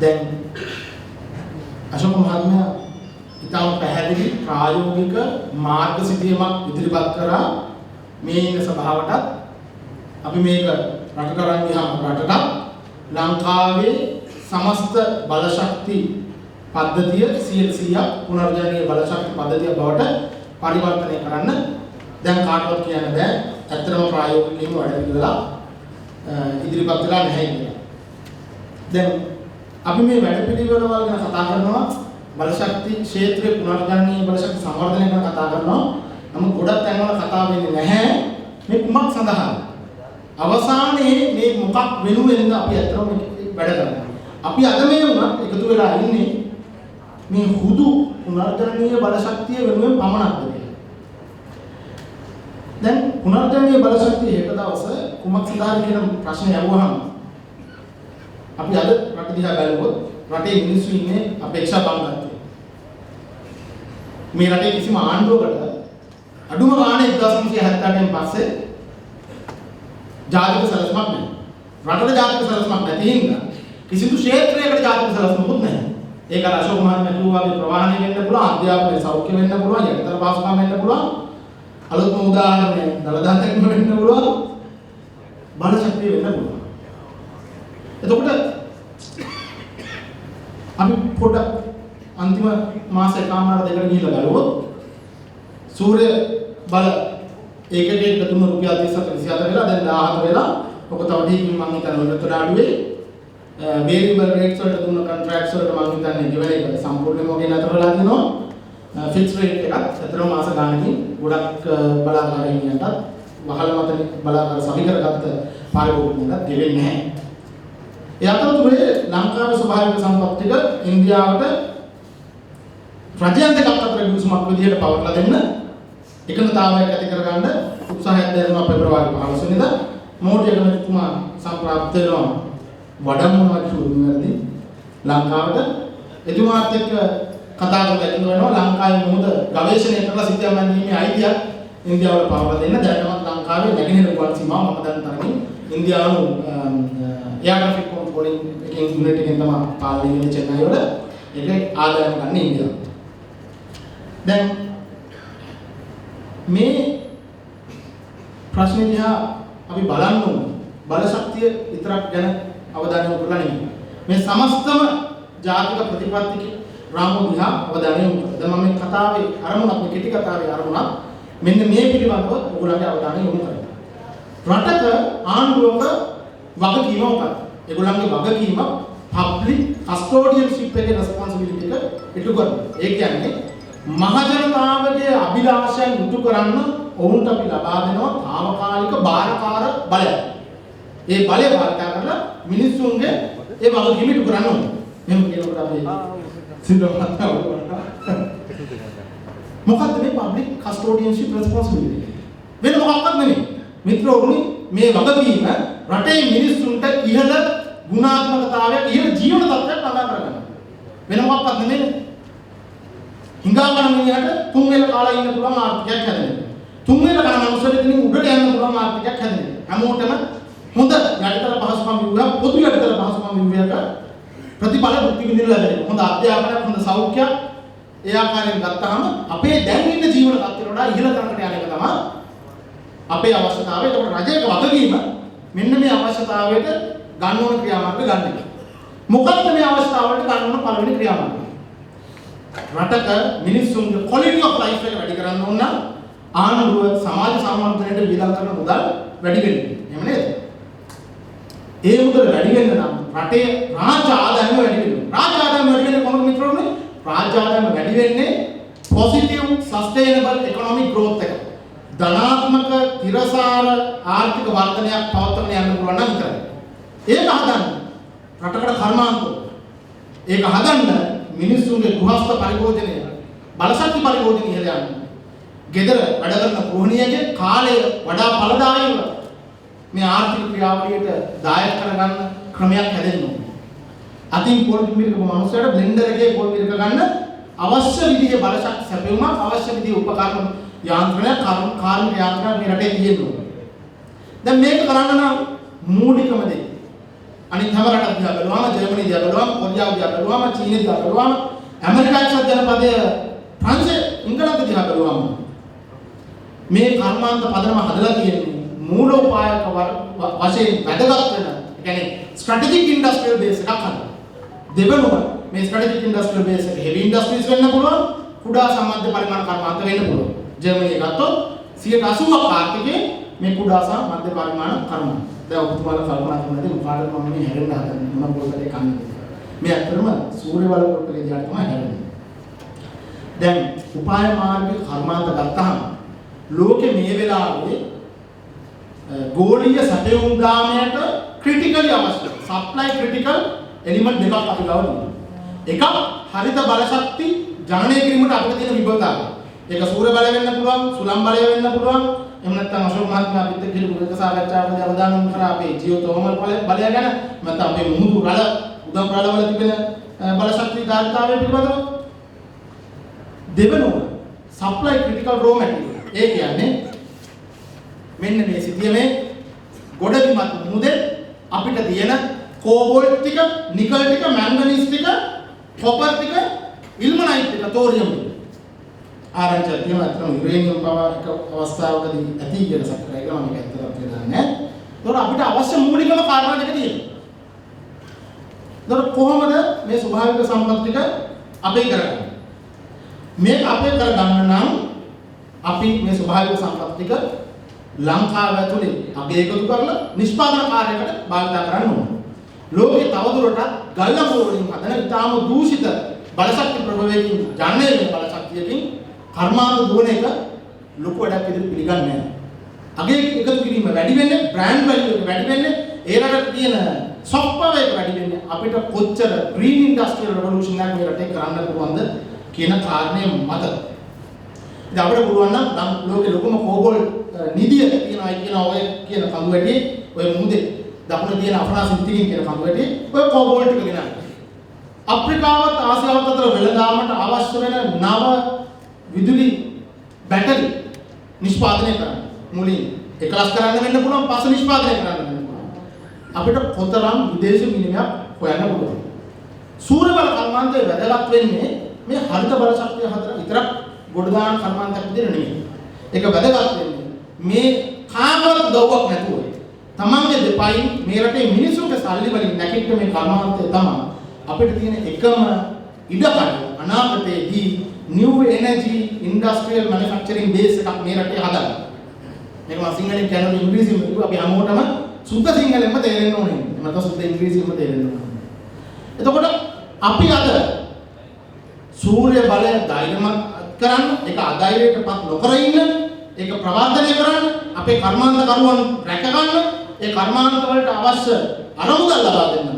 දැන් අශෝක මහත්මයා ඉතාම පැහැදිලි ප්‍රායෝගික මාර්ග සිතියමක් ඉදිරිපත් කරා මේ ඉන්න සභාවටත් අපි මේක රට කරන් ගියාම රටට ලංකාවේ සමස්ත බලශක්ති පද්ධතිය 100% පුනර්ජනනීය බලශක්ති පද්ධතිය බවට පරිවර්තනය කරන්න දැන් කාටවත් කියන්න බෑ ඇත්තටම ප්‍රායෝගිකව වැඩ පිළිවෙලා ඉදිරිපත් වෙලා නැහැ කියලා. දැන් අපි මේ වැඩ පිළිවෙල වල ගැන කතා කරනවා බලශක්ති ක්ෂේත්‍රයේ පුනර්ජනනීය බලශක්ති සංවර්ධනය ගැන කතා කරනවා. නමුත් ගොඩක් තැන්වල කතා වෙන්නේ නැහැ මේ කුමක් සඳහාද? අවසානයේ මේ මොකක් වෙනුවෙන්ද අපි අතරම වැඩ කරන්නේ? අපි අද මේ වුණත් එකතු වෙලා ඉන්නේ මේ හුදු පුනර්ජනනීය බලශක්තිය වෙනුවෙන් පමණක්ද කියලා. දැන් පුනර්ජනනීය බලශක්තිය හෙට දවසේ කුමක් සඳහාද කියන ප්‍රශ්නේ අහුවහම අපි අද රට දිහා බලුවොත් රටේ මිනිස්සු ඉන්නේ අපේක්ෂා බංගත්වයේ. මේ රටේ කිසිම ආණ්ඩුවකට අඩුම ගානේ 1978න් පස්සේ ජාතික සැලසුමක් නැහැ. රටට ජාතික සැලසුමක් නැති හින්දා කිසිදු ක්ෂේත්‍රයකට ජාතික සැලසුමකුත් නැහැ. ඒක අශෝක මහත්මයා කිව්වා වගේ ප්‍රවාහණය වෙන්න පුළුවන්, අධ්‍යාපනයේ සෞඛ්‍ය වෙන්න පුළුවන්, යටිතල පහසුකම් වෙන්න පුළුවන්. අලුත්ම උදාහරණය දළදා තැන්ම වෙන්න පුළුවන්. බලශක්තිය වෙන්න පුළුවන්. එතකොට අපි පොඩ්ඩක් අන්තිම මාස එකමාර දෙකට ගිහිල්ලා බලුවොත් සූර්ය බල ඒකකයකට දුන්න රුපියල් 37 වෙලා දැන් 14 වෙලා ඔක තව ටිකකින් මම හිතන්නේ වෙනතට අඩුවේ වේරියබල් රේට්ස් වලට දුන්න කොන්ට්‍රැක්ට්ස් වලට මම හිතන්නේ ගෙවන එක සම්පූර්ණයෙන්ම ඔගේ නතර වෙලා තියෙනවා ෆික්ස් රේට් එකක් අතරම මාස ගානකින් ගොඩක් බලාගාරයින්ටත් වහල මත බලාගාර සමීකරගත්ත පාරිභෝගිකයන්ට ගෙවෙන්නේ නැහැ. ඒ අතරතුරේ ලංකාවේ ස්වභාවික සම්පත් ටික ඉන්දියාවට රජයන් දෙකක් අතර විසුමක් විදිහට පවර්ලා දෙන්න එකඟතාවයක් ඇති කරගන්න උත්සාහයක් දරනවා පෙබරවාරි 15 වෙනිදා මෝඩි අගමැතිතුමා සම්ප්‍රාප්ත වෙනවා වඩම්මනවා චුරුමැරදී ලංකාවට එතුමාත් එක්ක කතා කරලා කියනවා ලංකාවේ මොහොත ගවේෂණය කරලා සිටියම නීමේ අයිතිය ඉන්දියාවට පවර්ලා දෙන්න දැනටමත් ලංකාවේ නැගෙනහිර ගුවන් සීමාව මම දැන් තරමින් ඉන්දියානු එයාර් ට්‍රැෆික් කන්ට්‍රෝලින් එකකින් යුනිට් එකෙන් තමයි පාලනය වෙන්නේ චෙන්නයි වල ඒකේ ආදායම ගන්න ඉන්දියාව. දැන් මේ ප්‍රශ්නේ දිහා අපි බලන්න ඕන බලශක්තිය විතරක් ගැන අවධානය යොමු කරලා නෙමෙයි. මේ සමස්තම ජාතික ප්‍රතිපත්තික රාමුව දිහා අවධානය යොමු කරලා. දැන් මම මේ කතාවේ අරමුණක් මේ කෙටි කතාවේ අරමුණක් මෙන්න මේ පිළිබඳව ඔයගොල්ලන්ගේ අවධානය යොමු කරන්න. රටක ආණ්ඩුවක වගකීම මොකක්ද? ඒගොල්ලන්ගේ වගකීම පබ්ලික් කස්ටෝඩියන්ෂිප් එකේ රෙස්පොන්සිබිලිටි එක ඉටු කරනවා. ඒ කියන්නේ මහජනතාවගේ අභිලාෂයන් ඉටු කරන්න ඔවුන්ට අපි ලබා දෙනවා తాවකාලික බාරකාර බලයක්. ඒ බලය භාවිතා කරලා මිනිස්සුන්ගේ ඒ වගකීම ඉටු කරන්න ඕනේ. මෙහෙම කියනකොට අපි සිද්ධාර්ථ මොකක්ද මේ පබ්ලික් කස්ටෝඩියන්ෂිප් රෙස්පොන්සිබිලිටි? වෙන මොකක්වත් නෙමෙයි. මිත්‍රෝරුනි මේ වගකීම රටේ මිනිස්සුන්ට ඉහළ ගුණාත්මකතාවයක් ඉහළ ජීවන තත්ත්වයක් ළඟා කරගන්න. වෙන මොකක්වත් නෙමෙයි. හිඟා කරන මිනිහට තුන් වේල කාලා ඉන්න පුළුවන් ආර්ථිකයක් හැදෙනවා. තුන් වේල කරන මිනිස්සුන්ට ඉතින් උඩට යන්න පුළුවන් ආර්ථිකයක් හැදෙනවා. හැමෝටම හොඳ යටිතල පහසුකම් විභාග පොදු යටිතල පහසුකම් විභාග ප්‍රතිඵල භුක්ති විඳින්න ලැබෙනවා. හොඳ අධ්‍යාපනයක් හොඳ සෞඛ්‍යයක් ඒ ආකාරයෙන් ගත්තාම අපේ දැන් ඉන්න ජීවන තත්ත්වයට වඩා ඉහළ තැනකට යන එක තමයි අපේ අවශ්‍යතාවය. ඒකට රජයක වගකීම මෙන්න මේ අවශ්‍යතාවයට ගන්න ඕන ක්‍රියාමාර්ග ගන්න එක. මොකක්ද මේ අවශ්‍යතාවයට ගන්න ඕන පළවෙනි ක්‍රියාමාර්ගය? රටක මිනිස්සුන්ගේ quality of life එක වැඩි කරන්න ඕන නම් ආණ්ඩුව සමාජ සංවර්ධනයට වියදම් කරන මුදල් වැඩි වෙන්න ඕනේ. එහෙම නේද? ඒ මුදල් වැඩි වෙන්න නම් රටේ රාජ්‍ය ආදායම වැඩි වෙන්න ඕනේ. රාජ්‍ය ආදායම වැඩි වෙන්නේ කොහොමද මිත්‍රෝනේ? රාජ්‍ය ආදායම වැඩි වෙන්නේ positive sustainable economic growth එක. ධනාත්මක තිරසාර ආර්ථික වර්ධනයක් පවත්වාගෙන යන්න පුළුවන් නම් විතරයි. ඒක හදන්න රටකට කර්මාන්තෝ. ඒක හදන්න මිනිස්සුන්ගේ ගෘහස්ත පරිභෝජනය බලශක්ති පරිභෝජනය ඉහළ යන්න. ගෙදර වැඩ කරන ගෘහණියගේ කාලය වඩා ඵලදායීව මේ ආර්ථික ක්‍රියාවලියට දායක කරගන්න ක්‍රමයක් හැදෙන්න ඕනේ. අතින් පොල් මිල්ක මනුස්සයට බ්ලෙන්ඩර් එකේ පොල් මිල්ක ගන්න අවශ්‍ය විදිහේ බලශක්ති සැපයුමක් අවශ්‍ය විදිහේ උපකරණ යාන්ත්‍රණයක් කාර්මික යාන්ත්‍රණයක් මේ රටේ තියෙන්න ඕනේ. දැන් මේක කරන්න නම් මූලිකම දේ අනිත් හැම රටක් දිහා බලුවාම ජර්මනි දිහා බලුවාම කොරියාව දිහා බලුවාම චීන දිහා බලුවාම ඇමරිකා එක්සත් ජනපදය ප්‍රංශ ඉංගලන්ත දිහා බලුවාම මේ කර්මාන්ත පදනම හදලා තියෙන්නේ මූලෝපායක වශයෙන් වැදගත් වෙන කියන්නේ ස්ට්‍රැටජික් ඉන්ඩස්ට්‍රියල් බේස් එකක් හදලා දෙවනුව මේ ස්ට්‍රැටජික් ඉන්ඩස්ට්‍රියල් බේස් එක හෙවි ඉන්ඩස්ට්‍රීස් වෙන්න පුළුවන් කුඩා සම්බන්ධ පරිමාණ කර්මාන්ත වෙන්න පුළුවන් ජර්මනිය ගත්තොත් 80% ආර්ථිකයේ මේ කුඩා සහ මධ්‍ය පරිමාණ කර්මාන්ත දැන් ඔබතුමාලා කල්පනා කරනදී මොකාටද මම මේ හැරෙන්න හදන්නේ මොන පොල්කටේ කන්නේ මේ අතරම සූර්ය වල පොල්කටේ දිහාට තමයි හැරෙන්නේ දැන් උපාය මාර්ගික කර්මාන්ත ගත්තාම ලෝකෙ මේ වෙලාවේ ගෝලීය සැපයුම් දාමයට ක්‍රිටිකලි අවශ්‍ය සප්ලයි ක්‍රිටිකල් එලිමන්ට් දෙකක් අපි ගාව එකක් හරිත බලශක්ති ජනනය කිරීමට අපිට තියෙන විභවතාවය ඒක සූර්ය බලය වෙන්න පුළුවන් සුළං බලය වෙන්න පුළුවන් එහෙම නැත්නම් අශෝක මහත්මයා අපිට කියපු එක සාකච්ඡාවකදී අවධානය යොමු කරා අපේ ජීවතෝමල් බලය ගැන නැත්නම් අපේ මුහුදු රළ උදම් රළ වල තිබෙන බලශක්ති ධාරිතාවය පිළිබඳව දෙවෙනුව සප්ලයි ක්‍රිටිකල් රෝ මැටීරියල් ඒ කියන්නේ මෙන්න මේ සිටියමේ ගොඩබිමත් මුදේ අපිට තියෙන කෝබෝල්ට් ටික නිකල් ටික මැංගනීස් ටික කොපර් ටික ඉල්මනයිට් ටික තෝරියම් ආරංචි තියෙනවා අතන යුරේනියම් බව එක අවස්ථාවකදී ඇති කියන සැකරය කියලා මම ඇත්තටම කියලා නෑ. ඒතකොට අපිට අවශ්‍ය මූලිකම කාරණා ටික තියෙනවා. ඒතකොට කොහොමද මේ ස්වභාවික සම්පත් ටික අපේ කරගන්නේ? මේක අපේ කරගන්න නම් අපි මේ ස්වභාවික සම්පත් ටික ලංකාව ඇතුලේ අගය එකතු කරලා නිෂ්පාදන කාර්යයකට භාවිත කරන්න ඕනේ. ලෝකේ තවදුරටත් ගල් අමුණු වලින් හදන ඉතාම දූෂිත බලශක්ති ප්‍රභවයකින් ජනනය වෙන බලශක්තියකින් කර්මාන්ත දුවන එක ලොකු වැඩක් විදිහට පිළිගන්නේ නැහැ. අගය එකතු කිරීම වැඩි වෙන්නේ බ්‍රෑන්ඩ් වැලියු එක වැඩි වෙන්නේ ඒ රටේ තියෙන සොෆ්ට් පවර් එක වැඩි වෙන්නේ අපිට කොච්චර ග්‍රීන් ඉන්ඩස්ට්‍රියල් රෙවොලූෂන් එකක් මේ රටේ කරන්න පුළුවන්ද කියන කාරණය මත. ඉතින් අපිට පුළුවන් නම් ලෝකේ ලොකුම කෝබෝල් නිදිය තියනවා කියන ඔය කියන කඳුවැටියේ ඔය මුහුදේ දකුණ තියෙන අෆ්‍රාසිටිකින් කියන කඳුවැටියේ ඔය කෝබෝල් ටික ගෙනල්ලා අප්‍රිකාවත් ආසියාවත් අතර වෙළඳාමට අවශ්‍ය වෙන නව විදුලි බැටරි නිෂ්පාදනය කරන්න. මුලින් එකලස් කරන්න වෙන්න පුළුවන් පස්සේ නිෂ්පාදනය කරන්න වෙන්න පුළුවන්. අපිට කොතරම් විදේශ විනිමයක් හොයන්න පුළුවන්. සූර්ය බල කර්මාන්තය වැදගත් වෙන්නේ මේ හරිත බල ශක්තිය හතර විතරක් ගොඩ දාන කර්මාන්තයක් විදිහට නෙමෙයි. ඒක වැදගත් වෙන්නේ මේ කාමවත් දවවක් නැතුව තමන්ගේ දෙපයින් මේ රටේ මිනිසුන්ගේ සල්ලි වලින් නැකිට මේ කර්මාන්තය තමයි අපිට තියෙන එකම ඉඩකඩ අනාගතයේදී new energy industrial manufacturing base එකක් මේ රටේ හදන්න. මේක මම සිංහලෙන් කියනවා ඉංග්‍රීසියෙන් කිව්වා අපි හැමෝටම සුද්ධ සිංහලෙන්ම තේරෙන්න ඕනේ. නැත්නම් සුද්ධ ඉංග්‍රීසියෙන්ම තේරෙන්න ඕනේ. එතකොට අපි අද සූර්ය බලය ධෛර්යමත් කරන්න, ඒක අධෛර්යයටපත් නොකර ඉන්න, ඒක ප්‍රවර්ධනය කරන්න, අපේ කර්මාන්ත කරුවන් රැක ගන්න, ඒ කර්මාන්ත වලට අවශ්‍ය අරමුදල් ලබා දෙන්න.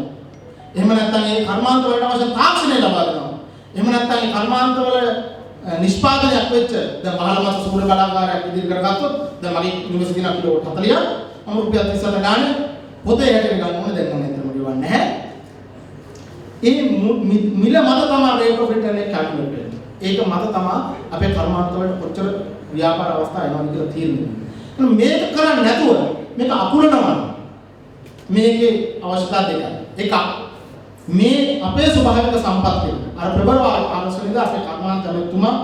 එහෙම නැත්නම් ඒ කර්මාන්ත වලට අවශ්‍ය තාක්ෂණය ලබා දෙනවා. එහෙම නැත්නම් ඒ කර්මාන්ත වල නිෂ්පාදනයක් වෙච්ච දැන් පහළම සූර්ය බලාගාරයක් ඉදිරි කරගත්තොත් දැන් මගේ යුනිවර්සිටි එක කිලෝ 40ක් මම රුපියල් 37 ගාන පොතේ හැටේ ගන්න ඕනේ දැන් මම හිතන මොකද වන්නේ නැහැ. ඒ මිල මත තමයි රේට් ඔෆ් රිටර්න් එක කැල්කියුලේට් වෙන්නේ. ඒක මත තමයි අපේ කර්මාන්ත වලට කොච්චර ව්‍යාපාර අවස්ථා එනවද කියලා තීරණය වෙන්නේ. මේක කරන්නේ නැතුව මේක අකුලනවා. මේකේ අවශ්‍යතා දෙකක්. එකක් මේ අපේ ස්වභාවික සම්පත් අර ප්‍රබලව ආරසනින්ද අපේ කර්මාන්තවලතුමා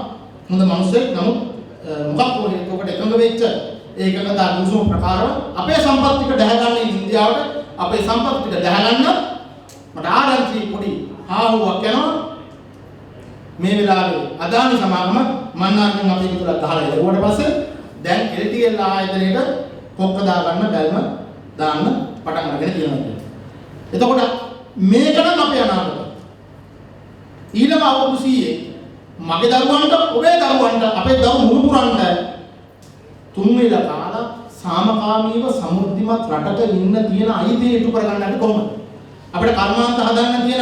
හොඳ මිනිස්සෙක් නමුත් මොකක් වගේ ඒකට එකඟ වෙච්ච ඒකකතා දුසුම ප්‍රකාරව අපේ සම්පත් ටික දැහැගන්නේ ඉන්දියාවට අපේ සම්පත් ටික දැහැගන්න මට ආරංචි පොඩි හාහුවක් යනවා මේ වෙලාවේ අදානි සමාගම මන්නාරකින් අපේ විතර ගහලා ඉවරුවට පස්සේ දැන් LTL ආයතනයේට පොක්ක දාගන්න බැල්ම දාන්න පටන් අරගෙන තියෙනවා. එතකොට මේක නම් අපේ අනාගතය. ඊළඟ අවුරුදු 100 මගේ දරුවන්ට ඔබේ දරුවන්ට අපේ දරුවෝ මුණුපුරන්න තුන් වේල කාලා සාමකාමීව සමෘද්ධිමත් රටක ඉන්න තියෙන අයිතිය ඉටු කරගන්නට කොහොමද? අපිට කර්මාන්ත හදන්න තියෙන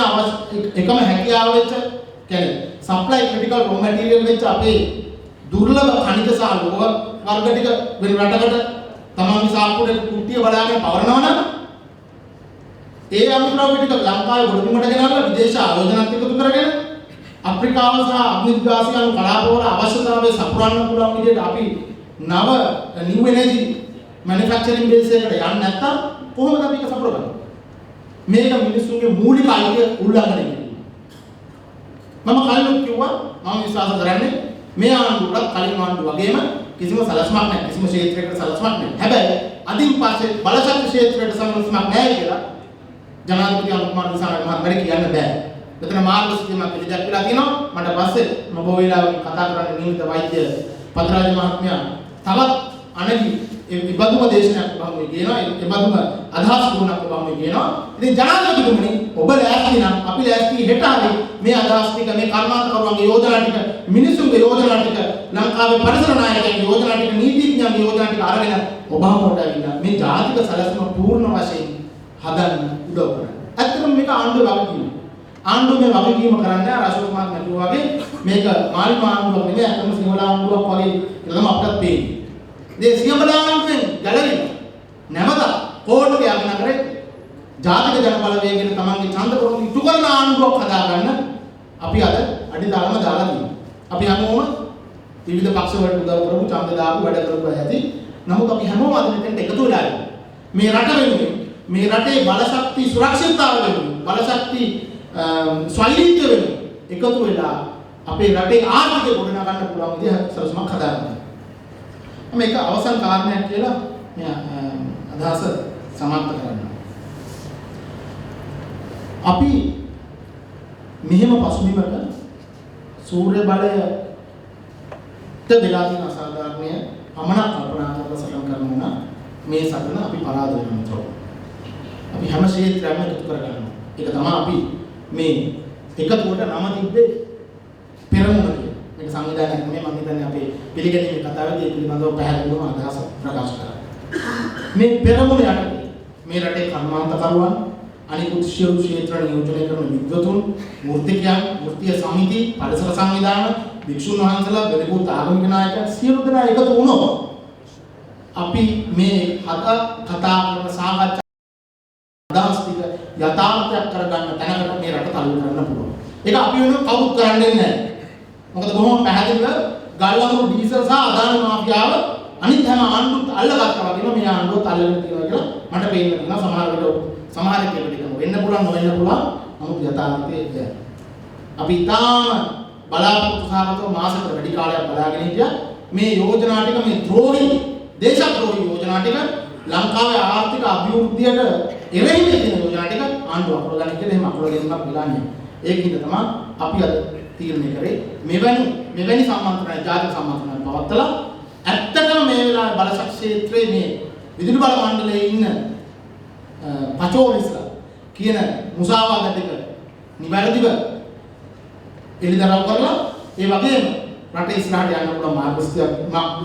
එකම හැකියාව වෙච්ච කියන්නේ සප්ලයි ක්‍රිටිකල් රෝ මැටීරියල් වෙච්ච අපේ දුර්ලභ khනිජ සහ ලෝහ වර්ග ටික වෙන රටකට තමන්ගේ සාප්පුවේ කුට්ටිය බලාගෙන පවරනවනම් ඒ අමුද්‍රව්‍ය ටික ලංකාවේ ගොඩබිමට ගෙනල්ලා විදේශ ආයෝජනත් එකතු කරගෙන අප්‍රිකාව සහ අග්නිවිද්‍යාසිකයන් කලාපවල අවශ්‍යතාවය සපුරන්න පුළුවන් විදිහට අපි නව new energy manufacturing base එකකට යන්නේ නැත්තම් කොහොමද අපි ඒක සපුරගන්නේ? මේක මිනිස්සුන්ගේ මූලික අයිතිය උල්ලංඝනය කිරීම. මම කලින් කිව්වා මම විශ්වාස කරන්නේ මේ ආණ්ඩුවට කලින් ආණ්ඩුව වගේම කිසිම සලස්මක් නැහැ. කිසිම ක්ෂේත්‍රයකට සලස්මක් නැහැ. හැබැයි අදින් පස්සේ බලශක්ති ක්ෂේත්‍රයට සලස්මක් නැහැ කියලා ජනාධිපති අනුකුමාර දිසානායක මහත්මයාට කියන්න බෑ. මෙතන මාර්ගසූචියක් පිළිදැක් වෙලා තියෙනවා. මට පස්සේ මොබෝ වෙලාවක කතා කරන්න නියමිත වෛද්‍ය පදරාජ මහත්මයා තවත් අනගි ඉබඳුම දේශනයක් වහමු කියනවා. ඉබඳුම අදහස් ගුණක් වහමු කියනවා. ඉතින් ජනාධිපතිතුමනි ඔබ ලෑස්ති නම් අපි ලෑස්ති හෙට හරි මේ අදහස් ටික මේ කර්මාන්තකරුවන්ගේ යෝජනා ටික මිනිසුන්ගේ යෝජනා ටික ලංකාවේ පරිසර නායකයන්ගේ යෝජනා ටික නීතිඥයන්ගේ යෝජනා ටික අරගෙන ඔබ හමුවට ඇවිල්ලා මේ ජාතික සැලැස්ම පූර්ණ වශයෙන් හදන්න උදව් කරන්න. ඇත්තටම මේක ආණ්ඩුවේ වගකීම. ආණ්ඩුවේ වගකීම කරන්නේ අර අශෝක මහත්මයා කිව්වා වගේ මේක මාළිම ආණ්ඩුවක් නෙමෙයි අතම සිංහල ආණ්ඩුවක් වගේ කියලා තමයි අපිට පේන්නේ. මේ සිංහල ආණ්ඩුවෙන් ගැලවිලා නැවත කෝට්ටේ යන්න කරේ ජාතික ජන බලවේගයෙන් තමන්ගේ ඡන්ද ප්‍රමුඛ ඉටු කරන ආණ්ඩුවක් හදාගන්න අපි අද අඩිතාලම දාලා තියෙනවා. අපි හැමෝම විවිධ පක්ෂ වලට උදව් කරමු ඡන්ද දාපු වැඩ කරපු ඇති. නමුත් අපි හැමෝම අද මෙතෙන්ට එකතු වෙලා ඉන්නේ. මේ රට වෙනුවෙන් මේ රටේ බලශක්ති සුරක්ෂිතතාවය වෙනුවෙන් බලශක්ති ස්වෛරීත්වය වෙනුවෙන් එකතු වෙලා අපේ රටේ ආර්ථිකය ගොඩනගන්න පුළුවන් විදිහ සලස්මක් හදාගන්න. මේක අවසන් කාරණයක් කියලා මේ අදහස සමාප්ත කරන්න. අපි මෙහෙම පසුබිමක සූර්ය බලයට වෙලා තියෙන අසාධාරණය පමණක් කල්පනා කරලා සටන් කරනවා මේ සටන අපි පරාද වෙනවා. අපි හැම ක්ෂේත්‍රයක්ම එකතු කරගන්නවා. ඒක තමයි අපි මේ එකතුවට නම තිබ්බේ පෙරමුණ කියලා. මේක සංවිධානයක් නෙමෙයි මම හිතන්නේ අපේ පිළිගැනීමේ කතාවේදී ඒ පිළිබඳව පැහැදිලිවම අදහස ප්‍රකාශ කරා. මේ පෙරමුණ යටතේ මේ රටේ කර්මාන්තකරුවන් අනිකුත් ශිරු ක්ෂේත්‍ර නියෝජනය කරන විද්වතුන්, වෘත්තිකයන්, වෘත්තීය සමිති, පරිසර සංවිධාන, භික්ෂුන් වහන්සේලා, බෙදපොත් ආගමික නායකයන් සියලු දෙනා එකතු වුණොත් අපි මේ කතා කරන සාකච්ඡා අදහස් ටික යථාර්ථයක් කරගන්න තැනකට මේ රට තල්ලු කරන්න පුළුවන්. ඒක අපි වෙන කවුරුත් කරන්නේ නැහැ. මොකද බොහොම පැහැදිලිව ගල්වතුරු ඩීසල් සහ අදාන මාෆියාව අනිත් හැම ආණ්ඩුවත් අල්ලගත්තා වගේම මේ ආණ්ඩුවත් අල්ලගෙන තියෙනවා කියලා මට පේන්න තියෙනවා. සමහර කෙනෙකුට වෙන්න පුළුවන් නොවෙන්න පුළුවන්. නමුත් යථාර්ථයේ ඒක. අපි තාම බලාපොරොත්තු සහගතව මාසකට වැඩි කාලයක් බලාගෙන හිටියා මේ යෝජනා ටික මේ ද්‍රෝහී දේශද්‍රෝහී යෝජනා ටික ලංකාවේ ආර්ථික අභිවෘද්ධියට එරෙහිව තියෙන යෝජනා ටික ආණ්ඩුව අකුරගන්න කියලා එහෙම අකුරගෙනක් ගිලාන්නේ. ඒකින්ද තමයි අපි අද තීරණය කරේ මෙවැනි සම්මන්ත්‍රණ ජාතික සම්මන්ත්‍රණ පවත්වලා ඇත්තටම මේ වෙලාවේ බලශක්ති ක්ෂේත්‍රයේ මේ විදුලි බල මණ්ඩලයේ ඉන්න පචෝරිස්ලා කියන මුසාවාද ටික නිවැරදිව එළිදරව් කරලා ඒ වගේම රට ඉස්සරහට යන්න පුළුවන් මාර්ගස්තියක්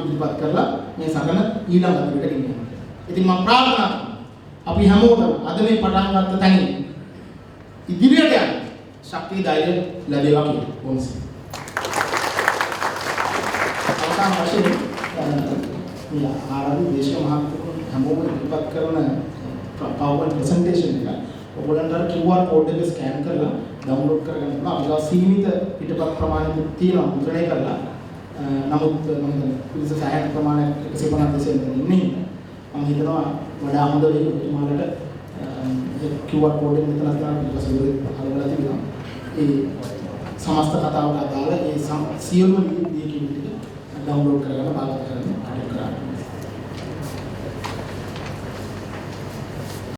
ඉදිරිපත් කරලා මේ සටන ඊළඟ අදිට ගෙනියන්න. ඉතින් මම ප්‍රාර්ථනා කරනවා අපි හැමෝටම අද මේ පටන් ගත්ත තැනින් ඉදිරියට යන්න ශක්තිය ධෛර්යය ලැබේවා කියලා ඕනසි. අවසාන වශයෙන් මේ ආරාධි දේශක මහත්තුන් හැමෝම ඉදිරිපත් කරන PowerPoint presentation එක ඔයගොල්ලන්ට QR code එක ස්කෑන් කරලා ඩවුන්ලෝඩ් කරගන්න පුළුවන්. අපිලා සීමිත පිටපත් ප්‍රමාණයක් තියෙනවා මුද්‍රණය කරලා. නමුත් මම පිළිස සෑහෙන ප්‍රමාණයක් 150 දෙසෙන් ඉන්නේ. මම හිතනවා වඩා හොඳ වෙයි ඔයාලට QR code එක මෙතන දාන්න ඊපස්සේ හදලා තිබුණා. ඒ සමස්ත කතාවට අදාළ ඒ සියලුම ලියකින් ටික ඩවුන්ලෝඩ් කරගන්න පාවිච්චි කරන්න.